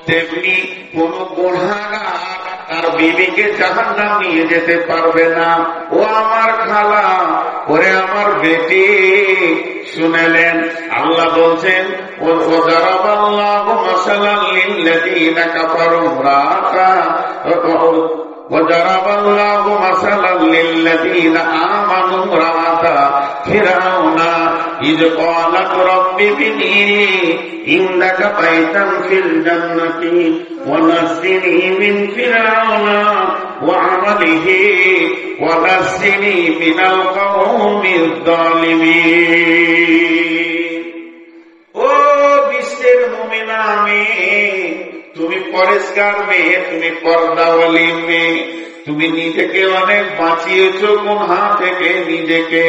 তেমনি কোন গুনাহগার তার বিবিকে জাহান্নাম নিয়ে যেতে পারবে না। ও আমার খালা, ওরে আমার বেটি, শুনেলেন আল্লাহ বলছেন ওয়াজারাবাল্লাহু মাসালাল লিল্লাযীনা কাফারু ইমরাআতা ওয়াজারাবাল্লাহু মাসালাল লিল্লাযীনা আমানু ইমরাআতা ফিরআউনা ইয ক্বালাত রাব্বি বিনি ইন্নাকা বাইতান ফিল জান্নাতি ওয়া নাজ্জিনি মিন ফিরআউনা ওয়া আমালিহি ওয়া নাজ্জিনি মিনাল কওমিজ যালিমিন। ও বিশ্বের মুমিনা মেয়ে, তুমি পরেশগার মেয়ে, তুমি পর্দাওয়ালি মেয়ে, তুমি নিজেকে অনেক বাঁচিয়েছো গুনাহ থেকে, নিজেকে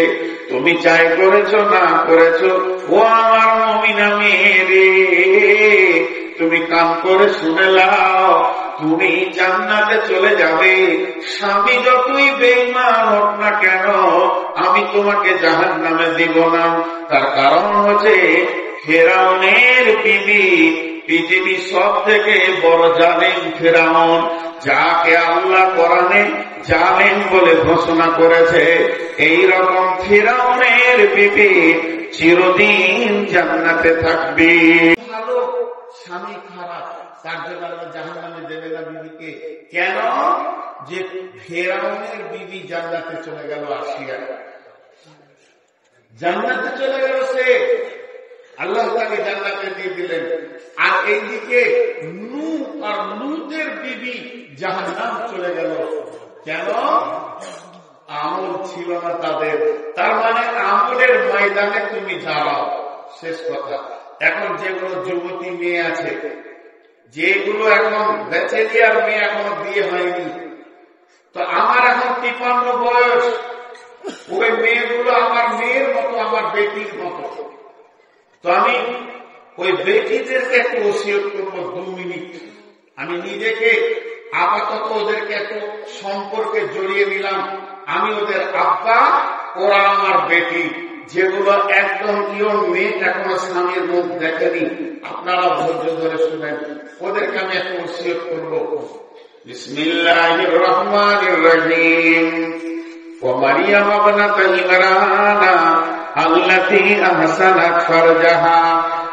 তুমি চাই করেছো না করেছো। ও আমার মুমিনা মেয়ে রে, তুমি কান করে শুনে নাও, তুমি জান্নাতে চলে যাবে। স্বামী যতই বেঈমান হোক না কেন, আমি তোমাকে জাহান্নামে দিব না। তার কারণ হচ্ছে ফেরাউনের বিবি পৃথিবীর সব থেকে বড় জালেম ফেরাউন, যাকে আল্লাহ কোরআনে জালেম বলে ঘোষণা করেছে। এই রকম ফেরাউনের বিবি চিরদিন জান্নাতে থাকবে। ভালো স্বামী খারাপ, তার জন্য আল্লাহ জাহান্নামে দেবে না বিবিকে। কেন? যে ফেরাউনের বিবি জান্নাতে চলে গেল, আসিয়া জান্নাতে চলে গেল, সে আল্লাহ তাকে জান্নাতে দিয়ে দিলেন। আর এইদিকে নূহ আর লূতের বিবি জাহান্নাম চলে গেল। কেন? আমল ছিল না তাদের। তার মানে আমলের ময়দানে তুমি দাঁড়াও, শেষ কথা। এখন যেগুলো যুবতী মেয়ে আছে, যেগুলো এখন ব্যাচেলিয়ার মেয়ে, এখনো বিয়ে হয়নি, তো আমার এখন 53 বয়স, ওই মেয়েগুলো আমার মেয়ের মতো, আমার বেটির মতো। তো আমি ওই বেটিদেরকে একটু ওসিয়ত করবো 2 মিনিট। আমি নিজেকে আপাতত ওদেরকে একটু সম্পর্কে জড়িয়ে নিলাম। আমি ওদের আব্বা, ওরা আমার বেটি। যেগুলো একদম ইয়ং মেয়ে, এখনো স্বামীর মুখ দেখেনি, আপনারা ধৈর্য ধরে শুনেন, ওদেরকে আমি একটু ওসিয়ত করবো। বিসমিল্লাহির রহমানির রহিম। ومريم ابنة عمران التي أحسنت فرجها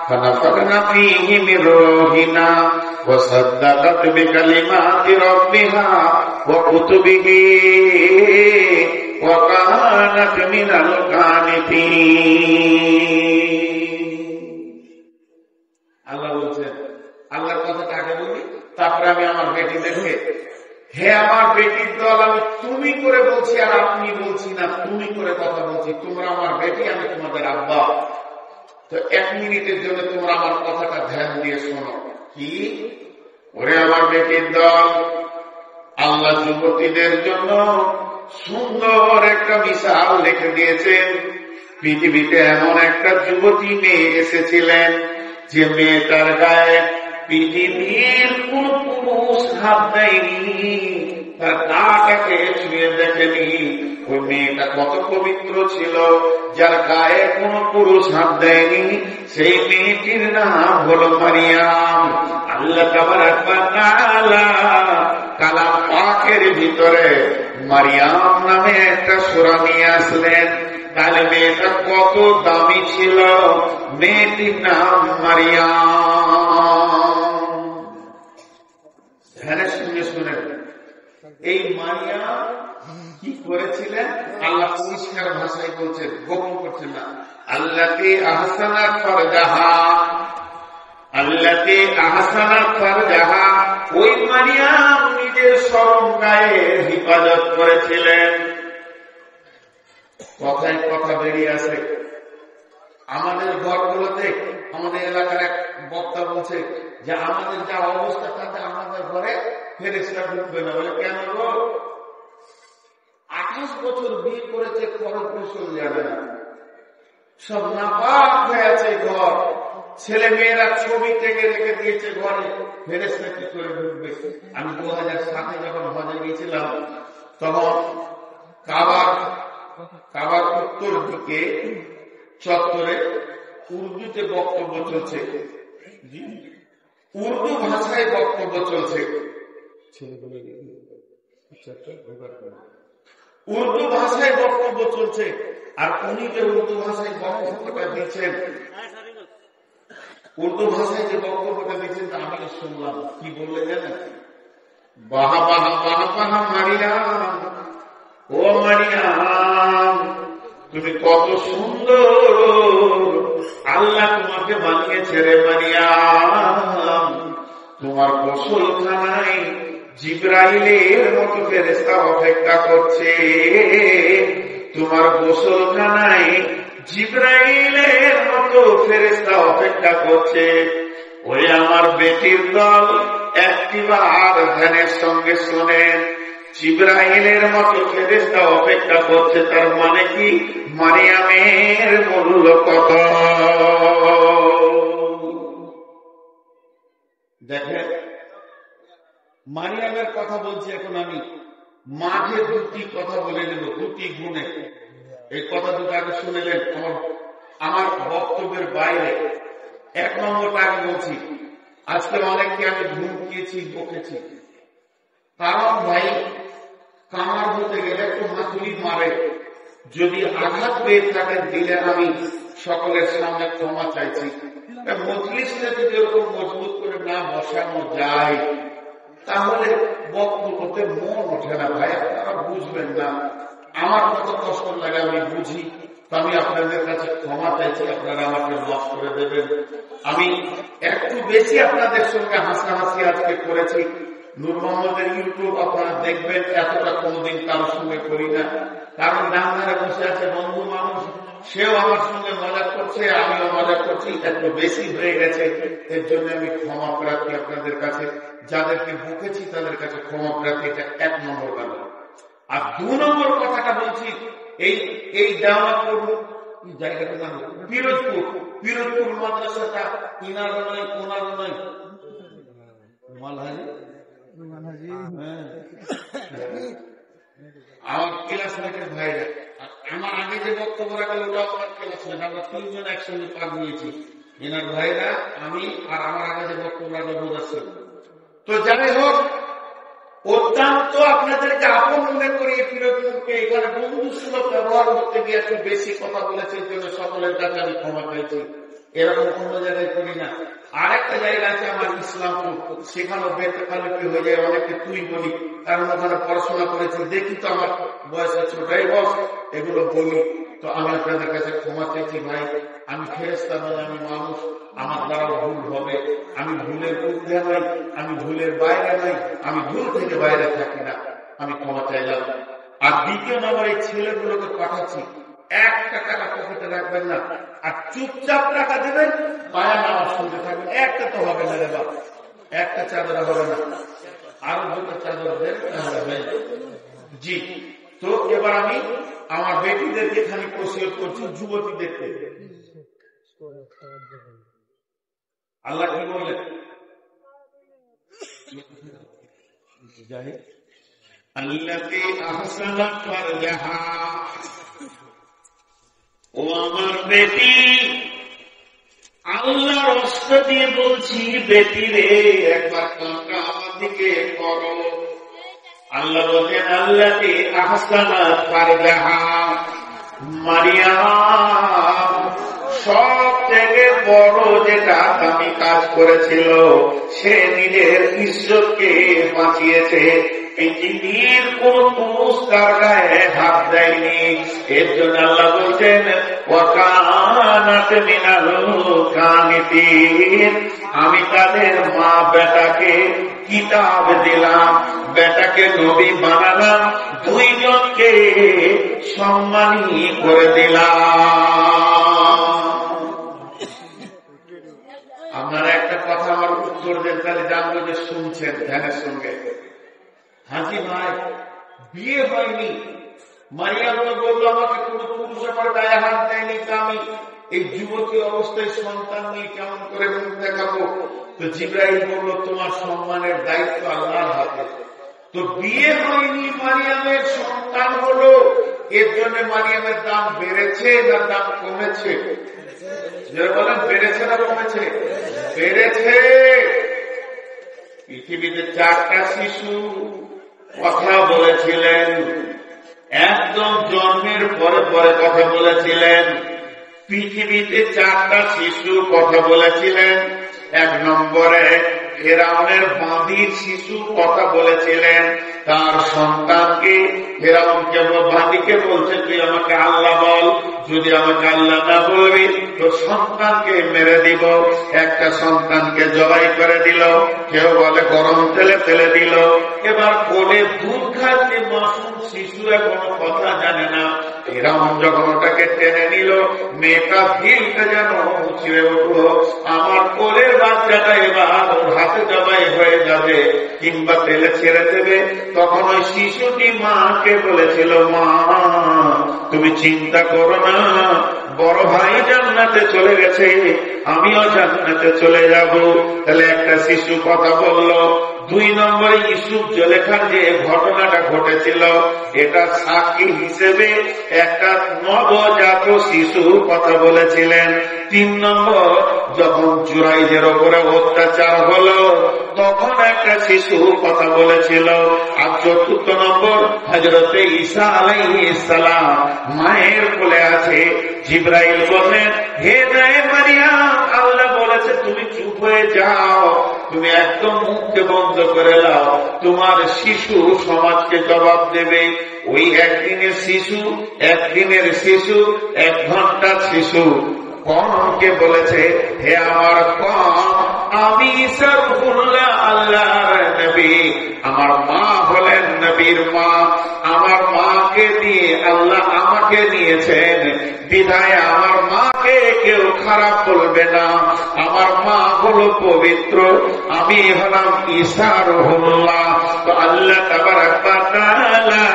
فنفخنا فيه من روحنا وصدقت بكلمات ربها وكتبه وكانت من القانتين। আল্লাহ বলছেন, আল্লাহর কথাটা আগে বলি, তারপরে আমি আমার বেটি দেখে, হে আমার বেটির দল, আমি তুমি করে বলছি আর আপনি বলছি না, তুমি করে কথা বলছি। তোমরা আমার বেটি, আমি তোমাদের আব্বা। তো 1 মিনিটের জন্য তোমরা আমার কথাটা ধ্যান দিয়ে শোনো। কি? ওরে আমার বেটির দল, আল্লাহ যুবতীদের জন্য সুন্দর একটা মিসাল রেখে দিয়েছেন। পৃথিবীতে এমন একটা যুবতী মেয়ে এসেছিলেন, যে মেয়েটার গায়ে পৃথিবীর কোন পুরুষ হাত দেয়নি, তার গাটাকে ছুঁয়ে দেখেনি। ওই মেয়েটা কত পবিত্র ছিল, যার গায়ে কোন পুরুষ হাত দেয়নি। সেই মেয়েটির নাম হলো মারিয়াম। আল্লাহ তাবারক ওয়া তাআলা কালাম পাকের ভিতরে মারিয়াম নামে একটা সূরা নিয়ে আসলেন। তাহলে মেয়েটা কত দামি ছিল, মেয়েটির নাম মারিয়াম। হ্যাঁ, শুনে শুনে এই মারিয়াম কি করেছিলেন আল্লাহ পরিষ্কার ভাষায় বলছেন, গোপন করছেন না। আল্লাতী আহসানাত ফারজাহা, আল্লাতী আহসানাত ফারজাহা, ওই মারিয়াম নিজের শরম গায়ের হিফাজত করেছিলেন। কথায় কথা বেরিয়ে আসে। আমাদের ঘরগুলোতে, আমাদের এলাকার এক বক্তা বলছে যে আমাদের যা অবস্থা, তাতে আমাদের ঘরে ফেরেশতা ঢুকবে না। বলে কেন গো? 28 বছর বিয়ে করেছে, খরচ কৌশল জানে না, সব নাপাক হয়ে আছে ঘর। ছেলে মেয়েরা ছবি থেকে রেখে দিয়েছে ঘরে, ফেরেশতা কি করে ঢুকবে? আমি 2007-এ যখন হজে গিয়েছিলাম, তখন কাবার উত্তর দিকে চত্বরে উর্দুতে বক্তব্য চলছে। উর্দু ভাষায় বক্তব্য চলছে, উর্দু ভাষায় বক্তব্য চলছে। আর উনি যে উর্দু ভাষায় বক্তব্যটা দিচ্ছেন, উর্দু ভাষায় যে বক্তব্যটা দিচ্ছেন তা আমি শুনলাম। কি বললে জানেন? বাহা বাহা বাহা বাহা মারিয়াম, ও মারিয়াম তুমি কত সুন্দর, আল্লাহ তোমাকে বানিয়েছে রে মারিয়াম। তোমার গোসলখানায় জিবরাইলের মতো ফেরেশতা অপেক্ষা করছে, তোমার গোসলখানায় জিবরাইলের মতো ফেরেশতা অপেক্ষা করছে। ওই আমার বেটির দল একটিবার ধ্যানের সঙ্গে শোনেন, জিবরাইলের মতো ফেরেশতা অপেক্ষা করছে। তার মানে কি? মারিয়ামের মূল্য কত। দেখেন, মারিয়ামের কথা বলছি এখন আমি। মাঝে দুটি কথা বলে নেব, দুটি গুণে। এই কথা দুটো আগে শুনেলেন আমার বক্তব্যের বাইরে। এক নম্বরটা আমি বলছি, আজকে অনেককে আমি ধমকিয়েছি, বকেছি। কারণ ভাই, কামার হতে গেলে একটু হাতুড়ি মারে, যদি আঘাত পেয়ে থাকে দিলে আমি সকলের সামনে ক্ষমা চাইছি। মজলিসটা যদি এরকম মজবুত করে না বসানো যায় তাহলে বক্তব্য করতে মন ওঠে না ভাই, আপনারা বুঝবেন না। আমার কত কষ্ট লাগে আমি বুঝি, তো আমি আপনাদের কাছে ক্ষমা চাইছি, আপনারা আমাকে মাফ করে দেবেন। আমি একটু বেশি আপনাদের সঙ্গে হাসাহাসি আজকে করেছি। নূর মোহাম্মদের ইউটিউব আপনারা দেখবেন, এতটা কোনোদিন কারোর সঙ্গে করি না। কারণ ডাক্তারে বসে আছে বন্ধু মানুষ, সেও আমার সঙ্গে মজা করছে, আমিও মজা করছি, একটু বেশি হয়ে গেছে। এর জন্য আমি ক্ষমা প্রার্থী আপনাদের কাছে, যাদেরকে বকেছি তাদের কাছে ক্ষমা প্রার্থী। এটা এক নম্বর কথা। আর দু নম্বর কথাটা বলছি, এই দাওয়াতপুর জায়গাটার নাম পিরোজপুর মাদ্রাসাটা ইনারও নয়, ওনারও নয়, আমার ক্লাসমেটের ভাইরা। আমার আগে যে বক্তব্য রাখা ওটা আমার ক্লাসমেট, আমরা তিনজন একসঙ্গে পার নিয়েছি। এনার ভাইরা, আমি আর আমার আগে যে বক্তব্য রাখা বোঝাচ্ছে। তো যাই হোক, অত্যন্ত আপনাদেরকে আপন মনে করিয়ে পিরোজপুরকে এখানে বন্ধুসুলভ ব্যবহার করতে গিয়ে একটু বেশি কথা বলেছে, এই জন্য সকলের কাছে আমি ক্ষমা পেয়েছি। এরকম কোনো জায়গায় করি না। আরেকটা জায়গা আছে আমার ইসলামপুর, সেখানেও বেতকালিপি হয়ে যায়, অনেকে তুই বলি, কারণ ওখানে পড়াশোনা করেছি, দেখি তো আমার বয়সে ছোটাই বস, এগুলো বলি। তো আমি আপনাদের কাছে ক্ষমা চাইছি ভাই, আমি ফেরেশতা নই, আমি মানুষ, আমার দ্বারা ভুল হবে। আমি ভুলের ঊর্ধ্বে নই, আমি ভুলের বাইরে নই, আমি ভুল থেকে বাইরে থাকি না, আমি ক্ষমা চাইলাম। আর দ্বিতীয় নম্বর, এই ছেলেগুলোকে পাঠাচ্ছি, একটা টাকা পকেটে রাখবেন না, আর চুপচাপ টাকা দেবেন, মায়া নামাজ শুনতে থাকবেন। একটা তো হবে না রে বাপ, একটা চাদর হবে না, আরো দুটো চাদর দেন। জি, তো এবার আমি আমার বেটিদেরকে খালি ওসিয়ত করছি, যুবতীদেরকে। আল্লাহ কি বললেন? আল্লাযী আহসানা ফারজাহা, ও আমার বেটি, আল্লাহর অস্ত্র দিয়ে বলছি, বেটি রে একবার কানটা আমার দিকে করো। আল্লাহ বলেন, আল্লাযী আহসানা ফারজাহা, মারিয়াম সব থেকে বড় যেটা দামি কাজ করেছিল, সে নিজের ইজ্জতকে বাঁচিয়েছে। পৃথিবীর কোন পুরুষ তার গায়ে হাত দেয়নি। এর জন্য আল্লাহ বলছেন, ওয়াকানাত মিনাল কানিতিন, আমি তাদের মা বেটাকে কিতাব দিলাম, বেটাকে নবী বানালাম, দুইজনকে সম্মানী করে দিলাম। আপনারা একটা কথা আমার উত্তর দেন, তাহলে জানবো যে শুনছেন ধ্যানের সঙ্গে। হাজি ভাই, বিয়ে হয়নি, মারিয়াম বললো আমাকে কোন পুরুষ আমার গায়ে হাত দেয়নি, তা আমি এই যুবতী অবস্থায় সন্তান নিয়ে কেমন করে মুখ দেখাবো? তো জিবরাইল বললো, তোমার সম্মানের দায়িত্ব আল্লাহর হাতে। তো বিয়ে হয়নি, মারিয়ামের সন্তান হলো, এর জন্য মারিয়ামের দাম বেড়েছে না দাম কমেছে? যারা বলেন বেড়েছে না কমেছে? বেড়েছে। পৃথিবীতে 4টা শিশু কথা বলেছিলেন, একদম জন্মের পরে পরে কথা বলেছিলেন। পৃথিবীতে 4টা শিশু কথা বলেছিলেন। 1 নম্বরে ফেরাউনের বাঁদির শিশু কথা বলেছিলেন, তার সন্তানকে ফেরাউনকে বাঁদিকে বলছে, তুই আমাকে আল্লাহ বল, যদি আমাকে আল্লাহ না বলবি তো সন্তানকে মেরে দিব। একটা সন্তানকে জবাই করে দিল, কেউ বলে গরম তেলে ফেলে দিল। এবার কোলে দুধ খাচ্ছে মাসুম শিশু, এখনো কথা জানে না। ফেরাউন যখন ওটাকে টেনে নিল, মেয়েটা ভিলটা যেন ছিঁড়ে উঠলো, আমার কোলের বাচ্চাটা এবার ওর হাতে জবাই হয়ে যাবে কিংবা তেলে ছেড়ে দেবে। তখন ওই শিশুটি মাকে বলেছিল, মা তুমি চিন্তা করো না, বড় ভাই জান্নাতে চলে গেছে, আমিও জান্নাতে চলে যাব। তাহলে একটা শিশু কথা বলল। 2 নম্বরে ইউসুফ জুলেখার যে ঘটনাটা ঘটেছিল, এটা সাক্ষী হিসেবে একটা নবজাত শিশু কথা বলেছিলেন। 3 নম্বর যখন জুরাইদের ওপরে অত্যাচার হলো, তখন একটা শিশু কথা বলেছিল। আর 4 নম্বর হযরতে ঈসা আলাইহিস সালাম মায়ের কোলে আছে। জিবরাইল বলেন, হে মায়ে মারিয়াম, আল্লাহ বলেছে তুমি চুপ হয়ে যাও, তুমি একদম মুখকে বন্ধ করে দাও, তোমার শিশু সমাজকে জবাব দেবে। ওই একদিনের শিশু, 1 ঘন্টার শিশু কমকে বলেছে, হে আমার কম, আমি ঈসা রূহুল্লাহ, আল্লাহর নবী, আমার মা হলেন নবীর মা, আমার মাকে দিয়ে আল্লাহ আমাকে নিয়েছেন, বিধায় আমার মাকে কেউ খারাপ বলবে না। আমার মা হলো পবিত্র, আমি হলাম ঈসা রূহুল্লাহ। তো আল্লাহ তাবারাক ওয়া তাআলা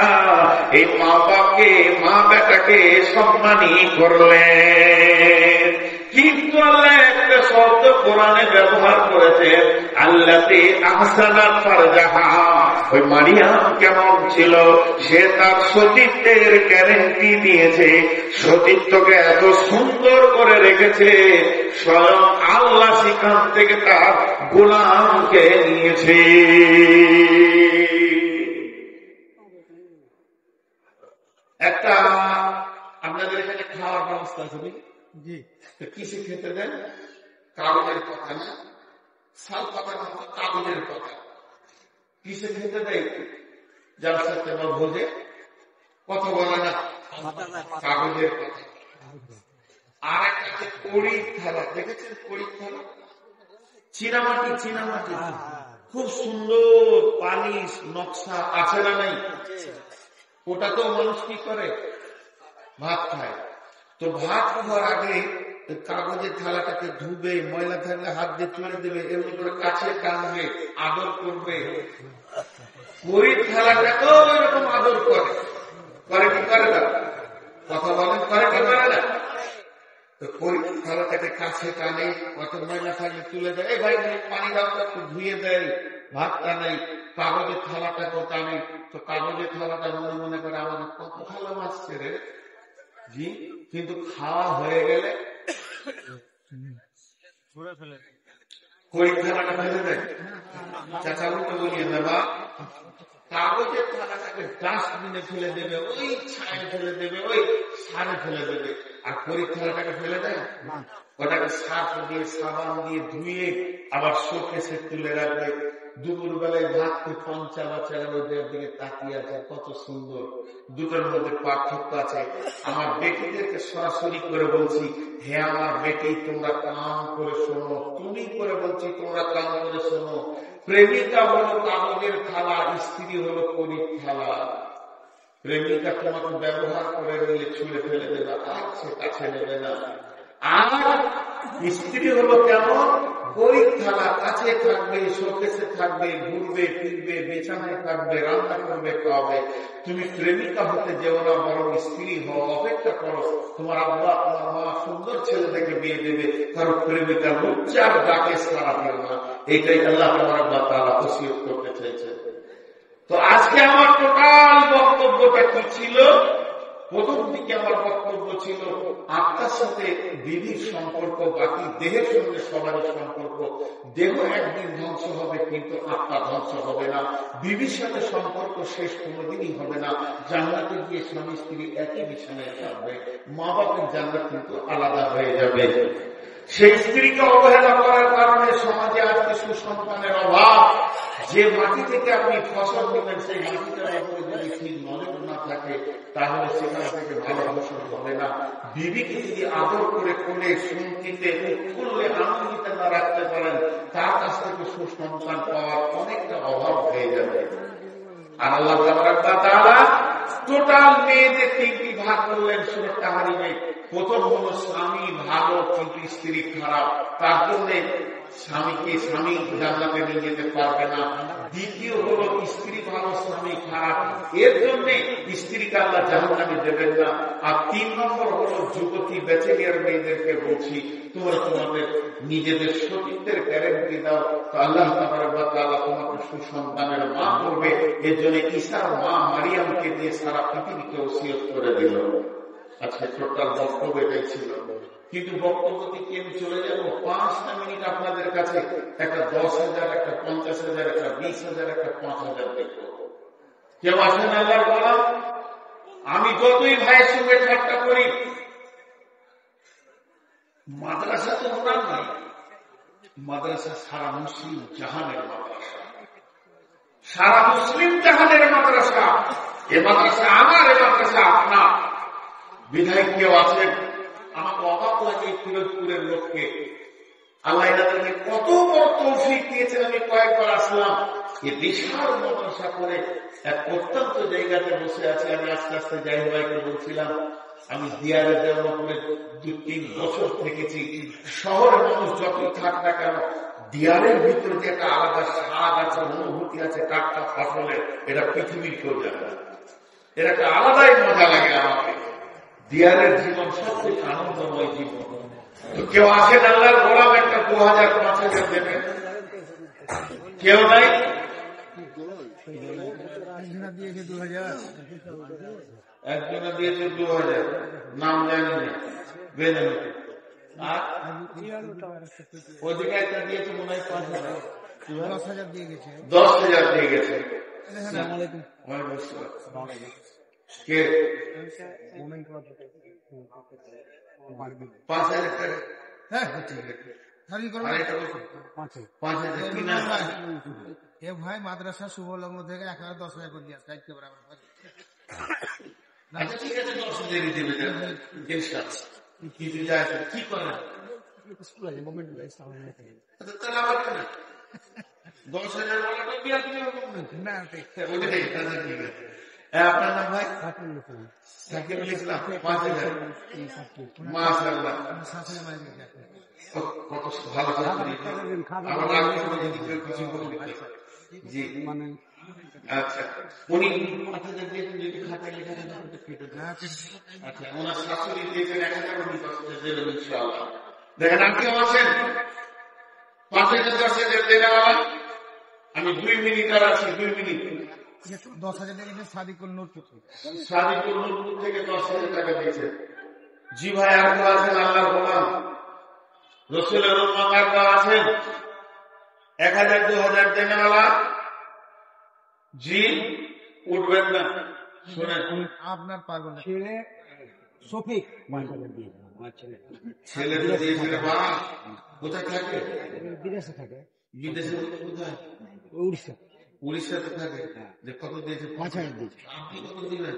এই মা বাপকে, মা বেটাকে সম্মানী করলেন। কিন্তু আল্লাহ একটা শব্দ কোরআনে ব্যবহার করেছে, আল্লাতী আহসানাত ফারজাহা। ওই মারিয়াম কেমন ছিল, সে তার সতীত্বের গ্যারান্টি দিয়েছে, সতীত্বকে এত সুন্দর করে রেখেছে, স্বয়ং আল্লাহ সেখান থেকে তার গোলামকে নিয়েছে। একটা আপনাদের এখানে খাওয়ার ব্যবস্থা আছে জি, কিসে খেতে দেন? কাগজের কথা না, সাল পাতা না, কাগজের কথা। কিসে খেতে দেয়? যার সাথে ভোজে কথা বলে না, কাগজের কথা। আর একটা কড়ির থালা, দেখেছেন কড়ির থালা? চীনামাটি, চীনামাটি খুব সুন্দর পালিশ নকশা আছে না নাই? ওটাতেও মানুষ কি করে? ভাত খায়। তো ভাত খাওয়ার আগে কাগজের থালাটাকে ধুবে, ময়লা থাকলে হাত দিয়ে তুলে দেবে, এমনি করে কাছে টানবে, আদর করবে। কড়ির থালাটাকেও এরকম আদর করে, করে কি করে না? কথা বলেন, করে কি করে না? তো কড়ির থালাটাকে কাছে টানে, কত ময়লা থাকলে তুলে দেয়, এই ভাই পানি দাও, একটু ধুয়ে দেয়। ভাতটা নেই, কাগজের থালাটাকেও টানে। তো কাগজের থালাটা মনে মনে করে আমাদের কত ভালোবাসছে রে জি, কিন্তু খাওয়া হয়ে গেলে কড়ির থালাটা ফেলে দেয়। চাচা বলতে বলিয়ে দেবা, কাগজের থালাটাকে ডাস্টবিনে ফেলে দেবে, ওই ছায়ে ফেলে দেবে, ওই সারে ফেলে দেবে। আর কড়ির থালাটাকে ফেলে দেয়, ওটাকে সার্ফ দিয়ে সাবান দিয়ে ধুয়ে আবার শোকেসে তুলে রাখবে। দুপুর বেলায় ভাতকে পঞ্চা বাচ্চারা ওদের দিকে তাকিয়ে আছে, কত সুন্দর। দুটোর মধ্যে পার্থক্য আছে। আমার বেটিদেরকে সরাসরি করে বলছি, হে আমার বেটি, তোমরা কাম করে শোনো। তুমি করে বলছি, তোমরা কাম করে শোনো। প্রেমিকা হলো কাগজের থালা, স্ত্রী হলো কড়ির থালা। প্রেমিকা তোমাকে ব্যবহার করে নিলে ছুঁড়ে ফেলে দেবে, আছে কাছে নেবে না। আর স্ত্রী হলো কেমন? কড়ির থালা, কাছে থাকবে, শোকেসে থাকবে, ঘুরবে ফিরবে, বিছানায় থাকবে, রান্না করবে, খাওয়াবে। তুমি প্রেমিকা হতে যেও না, বরং স্ত্রী হও। অপেক্ষা করো, তোমার আব্বা তোমার মা সুন্দর ছেলে থেকে বিয়ে দেবে, কারো প্রেমিকা লজ্জার ডাকে সারা দিও না। এইটাই আল্লাহ তোমার আব্বা তাআলা ওসিয়ত করতে চেয়েছে। তো আজকে আমার টোটাল বক্তব্যটা কি ছিল? প্রথম দিকে আমার বক্তব্য ছিল আত্মার সাথে বিধির সম্পর্ক, বাকি দেহের সঙ্গে সবারই সম্পর্ক। দেহ একদিন ধ্বংস হবে, কিন্তু আত্মা ধ্বংস হবে না, বিবির সাথে সম্পর্ক শেষ কোনোদিনই হবে না, জান্নাতে গিয়ে স্বামী স্ত্রী একই বিছানায় থাকবে, মা বাপের জান্নাত কিন্তু আলাদা হয়ে যাবে। সেই স্ত্রীকে অবহেলা করার কারণে সমাজে আজকে সুসন্তানের অভাব। যে মাটি থেকে আপনি ফসল নেবেন সেই মাটিটার উপরে যদি ঠিক নজর না থাকে তাহলে সেখান থেকে ভালো ফসল হবে না। বিবিকে যদি আদর করে কোলে শুনতে করলে আনন্দিত না রাখতে পারেন তার কাছ থেকে সুসন্তান পাওয়ার অনেকটা অভাব হয়ে যাবে। আর আল্লাহ তাআলা টোটাল মেয়েদের তিনটি ভাগ করলেন সূরা তাহরিমে। প্রথম হলো স্বামী ভালো কিন্তু স্ত্রী খারাপ, তার জন্য স্বামী জান্নাতে নিয়ে যেতে পারবে না। দ্বিতীয় হলো স্ত্রী ভালো স্বামী খারাপ, এর জন্য স্ত্রীকে আল্লাহ জাহান্নামে দেবেন না। আর 3 নম্বর হলো যুবতী ব্যাচেলিয়ার মেয়েদেরকে বলছি, তোমরা তোমাদের নিজেদের সতীত্বের গ্যারান্টি দাও, তো আল্লাহ তাআলা তোমাকে সুসন্তানের মা করবে। এর জন্য ঈসার মা মারিয়ামকে দিয়ে সারা পৃথিবীকে ওসিয়ত করে দিল। আজকে টোটাল বক্তব্য এটাই ছিল, কিন্তু বক্তব্য থেকে আমি চলে যাব 5টা মিনিট আপনাদের কাছে একটা 10,000, একটা 50,000, একটা 20,000, একটা 5,000 দেখব। কেউ আসেন আল্লাহর গোলাম? আমি যতই ভাইয়ের সঙ্গে ঠাট্টা করি, মাদ্রাসা তো ওনার নাই, মাদ্রাসা সারা মুসলিম জাহানের মাদ্রাসা, সারা মুসলিম জাহানের মাদ্রাসা। এ মাদ্রাসা আমার, এ মাদ্রাসা আপনার। বিধায়ক কেউ আছেন? আমাকে অবাক লাগে ফিরোজপুরের লোককে আল্লাহ এনাদেরকে কত বড় তৌফিক দিয়েছেন। আমি কয়েকবার আসলাম, এ বিশাল মাদ্রাসা করে এক প্রত্যন্ত জায়গাতে বসে আছে। আমি আস্তে আস্তে যাই ভাইকে বলছিলাম, আমি দিয়ারে দেওয়াপুরে 2-3 বছর থেকেছি। শহরের মানুষ যতই থাক না কেন, দিয়ারের ভিতরে যে একটা আলাদা স্বাদ আছে, অনুভূতি আছে টাটকা ফসলের, এটা পৃথিবীর কেউ জানে না। এর একটা আলাদাই মজা লাগে আমাকে। দিয়ারের জীবন সবচেয়ে আনন্দময় জীবন। তো কেউ আসেন আল্লাহর গোলাম, একটা 2,000, 5,000 দেবেন? কেউ নাই? একজনা দিয়েছে 2,000, নাম জানি না, বেদন। আর ওদিকে একটা দিয়েছে মনে হয় 5,000, 10,000 দিয়ে গেছে। 10,000 দিয়ে গেছে। কে 5,000 টাকা? হ্যাঁ ঠিক আছে। এ ভাই মাদ্রাসা শুভ লগ্ন থেকে 10,000 করে দিয়ে আসতে বরাবর। আচ্ছা ঠিক আছে, 10,000 দেবে কিছু যায় কি করে তাহলে আবার কেন 10,000 না? ঠিক আছে। আপনার নাম ভাই? সাকিবুল ইসলাম। 5,000। মাশাআল্লাহ, কত ভালো। জি আচ্ছা, উনি 5,000 দিয়েছেন, যদি খাতায় লেখা থাকে। আচ্ছা, ওনার শাশুড়ি দিয়েছেন 1,000 দেবেন ইনশাআল্লাহ। দেখেন আর কেউ আছেন 5,000, 10,000 দেওয়া? আমি 2 মিনিট আর আছি, 2 মিনিট। 10,000 টাকা সাদিকুল নূরপুর থেকে 10,000 টাকা দিয়েছে। জি ভাই, আর কেউ আছেন আল্লাহর গোলাম? রসুলের উম্মত আর কেউ আছেন 1,000, 2,000 দেনেওয়ালা? জি উঠবেন না, শুনেন আপনার পারবেন না। শফিক ছেলে দিয়েছিল। বাবা কোথায় থাকে? বিদেশে থাকে। বিদেশে কোথায়? উড়িষ্যাতে থাকে। কত দিয়েছে? 5,000 দিয়েছে। আপনি কত দিবেন?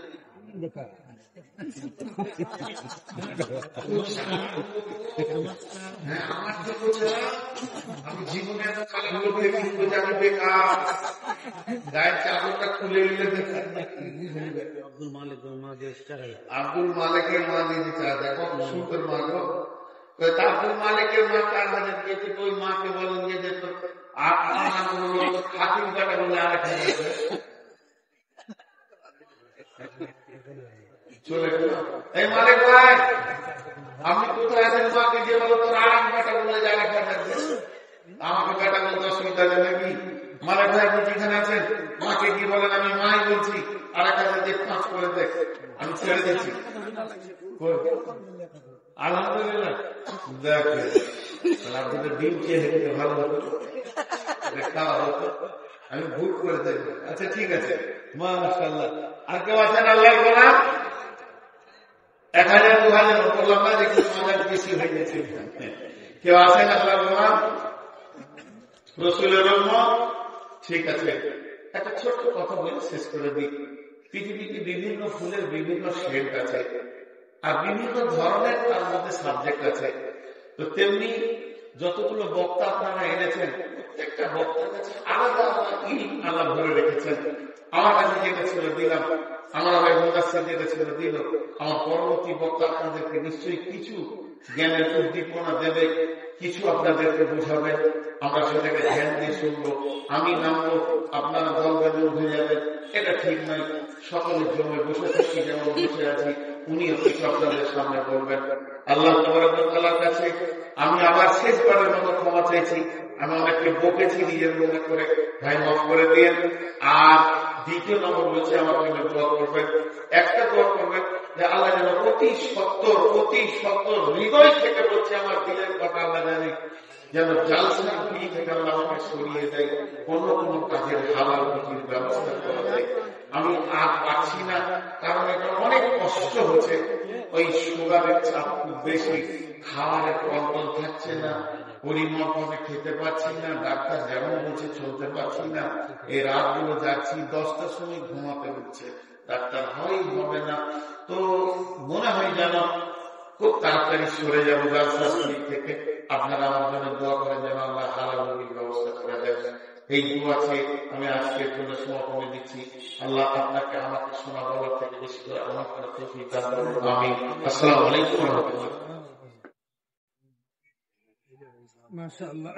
আমার তো আমি জীবনে এত কালাগুলো দেখি যে আমি বেকার, গায়ের চাদরটা খুলে নিলে আব্দুল মালিকের মা দিয়েছে 4,000। কত সুখের মা গো। আব্দুল মালিকের মা 4,000 দিয়েছে। ওই মাকে বলেন যে খাতিম কাটা বলে 1,000 চলে গেল। এই মালিক ভাই, আপনি কোথায় আছেন? মাকে যে বলো তোর আরাম কাটা বলে যায় 1,000। আমাকে কাটা বলতে অসুবিধা নেই নাকি? মালিক ভাই আপনি যেখানে আছেন মাকে কি বলেন আমি মাই বলছি, 1,000 দিয়ে 5 করে দেখ, আমি ছেড়ে দিচ্ছি। আলহামদুলিল্লাহ। দেখ আপনাদের ডিম খেয়ে হেঁটে ভালো হতো, খাওয়া হতো। আমি ভুল করে দেব। আচ্ছা ঠিক আছে, মাশাআল্লাহ। আর কেউ আছেন আল্লাহর গোলাম? 1000 2000 বললাম না, একটু মজার বেশি হয়ে গেছে। কেউ আছেন আল্লাহর গোলাম, রাসূলের উম্মত? ঠিক আছে, একটা ছোট্ট কথা বলে শেষ করে দিই। পৃথিবীতে বিভিন্ন ফুলের বিভিন্ন শেড আছে, আর বিভিন্ন ধরনের তার মধ্যে সাবজেক্ট আছে। তো তেমনি যতগুলো বক্তা আপনারা এনেছেন, প্রত্যেকটা বক্তার কাছে আলাদা আলাদা ইলম আল্লাহ ভরে রেখেছেন। আমার কাছে যেটা ছিল দিলাম, আমার ভাই মুদাসসির যেটা ছিল দিল। আমার পরবর্তী বক্তা আপনাদেরকে নিশ্চয়ই কিছু জ্ঞানের উদ্দীপনা দেবে, কিছু আপনাদেরকে বোঝাবে। আমরা সেটাকে ধ্যান দিয়ে শুনবো। আমি নামবো, আপনারা দল বেঁধে উঠে যাবেন, এটা ঠিক নয়। সকলে জমে বসে থাকি, যেমন বসে আছি, উনিও কিছু আপনাদের সামনে বলবেন। আল্লাহ তাবারক ওয়া তাআলার কাছে আমি আবার শেষবারের মতো ক্ষমা চাইছি। আমি অনেককে বকেছি নিজের মনে করে, ভাই মাফ করে দিয়েন। আর দ্বিতীয় নম্বর বলছে, আমার জন্য দোয়া করবেন। একটা দোয়া করবেন যে আল্লাহ যেন অতি সত্তর হৃদয় থেকে বলছে, আমার দিলের কথা আল্লাহ জানে, যেন জালসার ভিড় থেকে আল্লাহ আমাকে সরিয়ে দেয়, কোন কাজের হালাল রুজির ব্যবস্থা করা যায়। আমি আর পাচ্ছি না, কারণ এটা অনেক কষ্ট হচ্ছে। ওই সুগারের চাপ খুব বেশি, খাওয়ার কন্ট্রোল থাকছে না, পরিমাণ ভাবে খেতে পারছি না, ডাক্তার যেমন বলছে চলতে পারছি না। এই রাতগুলো যাচ্ছি, 10টার সময় ঘুমাতে হচ্ছে, ডাক্তার হয়ই হবে না। তো মনে হয় যেন খুব তাড়াতাড়ি সরে যাবো ব্যবসায়ী থেকে। আপনারা আমার জন্য দোয়া করেন যেন আল্লাহ হালাল রুজির ব্যবস্থা করে দেন। এই দোয়াকে আমি আজকের জন্য সমাপনে দিচ্ছি। আল্লাহ আপনাকে আমাকে শোনা বলার থেকে বেশি করে আমার তৌফিক দান করুন। আমিন। আসসালামু আলাইকুম ওয়া রাহমাতুল্লাহ। মাশাআল্লাহ।